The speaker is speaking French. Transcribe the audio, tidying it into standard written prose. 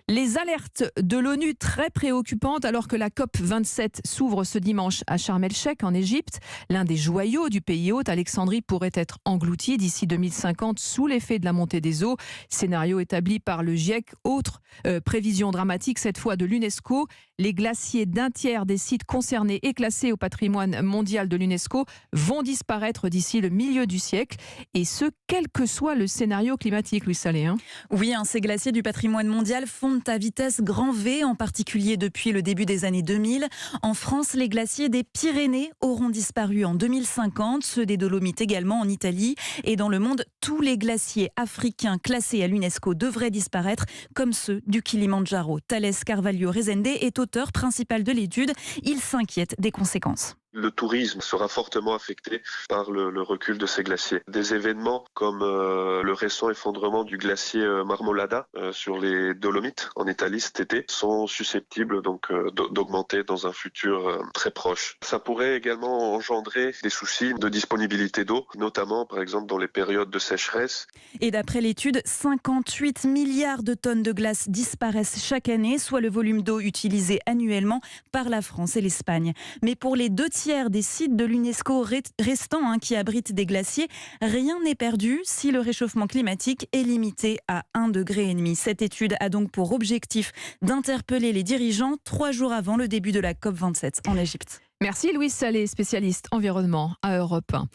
Les alertes de l'ONU très préoccupantes alors que la COP27 s'ouvre ce dimanche à Sharm el-Sheikh en Égypte. L'un des joyaux du pays hôte, Alexandrie, pourrait être englouti d'ici 2050 sous l'effet de la montée des eaux. Scénario établi par le GIEC. Autre prévision dramatique, cette fois de l'UNESCO. Les glaciers d'un tiers des sites concernés et classés au patrimoine mondial de l'UNESCO vont disparaître d'ici le milieu du siècle. Et ce, quel que soit le scénario climatique, Louis Salé. Oui, ces glaciers du patrimoine mondial fondent à vitesse grand V, en particulier depuis le début des années 2000. En France, les glaciers des Pyrénées auront disparu en 2050, ceux des Dolomites également en Italie. Et dans le monde, tous les glaciers africains classés à l'UNESCO devraient disparaître, comme ceux du Kilimandjaro. Thales Carvalho Rezende est auteur principal de l'étude. Il s'inquiète des conséquences. Le tourisme sera fortement affecté par le recul de ces glaciers. Des événements comme le récent effondrement du glacier Marmolada sur les Dolomites en Italie cet été sont susceptibles donc d'augmenter dans un futur très proche. Ça pourrait également engendrer des soucis de disponibilité d'eau, notamment par exemple dans les périodes de sécheresse. Et d'après l'étude, 58 milliards de tonnes de glace disparaissent chaque année, soit le volume d'eau utilisé annuellement par la France et l'Espagne. Mais pour les 2 tiers des sites de l'UNESCO restants qui abritent des glaciers, rien n'est perdu si le réchauffement climatique est limité à 1,5 degré. Cette étude a donc pour objectif d'interpeller les dirigeants 3 jours avant le début de la COP27 en Égypte. Merci Louis Salé, spécialiste environnement à Europe 1.